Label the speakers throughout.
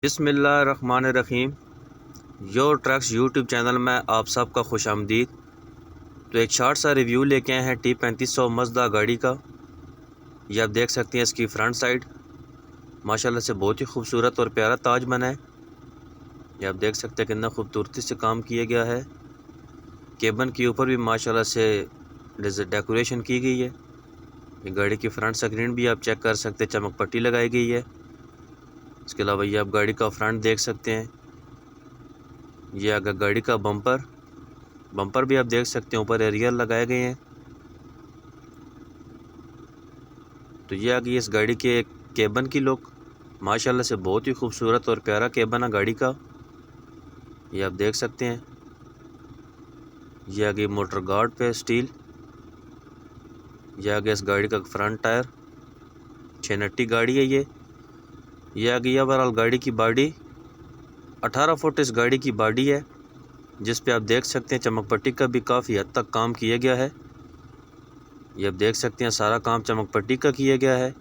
Speaker 1: बिस्मिल्लाहिर्रहमानिर्रहीम। Your trucks YouTube channel में आप सबका खुश आमदीद। तो एक शॉर्ट सा रिव्यू लेके आए हैं T3500 मज़दा गाड़ी का। ये आप देख सकते हैं, इसकी फ्रंट साइड माशाल्लाह से बहुत ही खूबसूरत और प्यारा ताज बना है। ये आप देख सकते हैं कितना खूबसूरती से काम किया गया है। केबन के ऊपर भी माशाल्लाह से डेकोरेशन की गई है। ये गाड़ी की फ्रंट स्क्रीन भी आप चेक कर सकते हैं, चमक पट्टी लगाई गई है। इसके अलावा ये आप गाड़ी का फ्रंट देख सकते हैं। ये अगर गाड़ी का बम्पर भी आप देख सकते हैं, ऊपर एरियल लगाए गए हैं। तो ये आ गई इस गाड़ी के केबन की लुक। माशाल्लाह से बहुत ही खूबसूरत और प्यारा केबन है गाड़ी का, ये आप देख सकते हैं। ये आ गई मोटर गार्ड पे स्टील। ये आ गया इस गाड़ी का फ्रंट टायर। 6 नट्टी गाड़ी है ये आ गई ओवरऑल गाड़ी की बॉडी। 18 फुट इस गाड़ी की बॉडी है, जिस पे आप देख सकते हैं चमक पट्टी का भी काफ़ी हद तक काम किया गया है। ये आप देख सकते हैं सारा काम चमक पट्टी का किया गया है।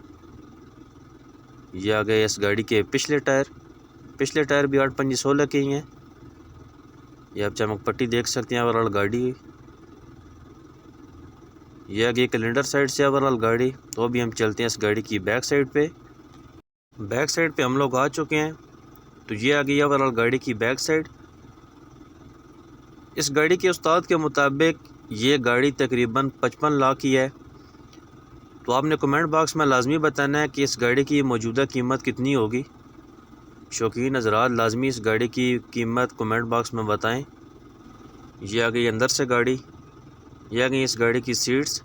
Speaker 1: ये आ गए इस गाड़ी के पिछले टायर भी 8 पंजी 16 के ही हैं। ये आप चमक पट्टी देख सकते हैं ओवरऑल गाड़ी। ये आ गई कैलेंडर साइड से ओवरऑल गाड़ी। तो अभी हम चलते हैं इस गाड़ी की बैक साइड पे हम लोग आ चुके हैं। तो ये आ गई ओवरऑल गाड़ी की बैक साइड। इस गाड़ी के उस्ताद के मुताबिक ये गाड़ी तकरीबन 55 लाख की है। तो आपने कमेंट बॉक्स में लाजमी बताना है कि इस गाड़ी की मौजूदा कीमत कितनी होगी। शौकीन हज़रात लाजमी इस गाड़ी की कीमत कमेंट बॉक्स में बताएं। ये आ गई अंदर से गाड़ी। ये आ गई इस गाड़ी की सीट्स।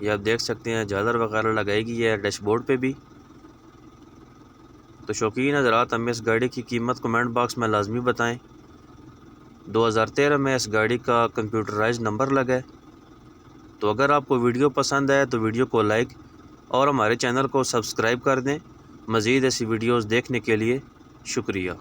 Speaker 1: ये आप देख सकते हैं झालर वगैरह लगाई गई है डैशबोर्ड पे भी। तो शौकीन हज़रात हमें इस गाड़ी की कीमत कमेंट बॉक्स में लाजमी बताएं। 2013 में इस गाड़ी का कंप्यूटराइज नंबर लगा है। तो अगर आपको वीडियो पसंद आए तो वीडियो को लाइक और हमारे चैनल को सब्सक्राइब कर दें। मज़ीद ऐसी वीडियोस देखने के लिए शुक्रिया।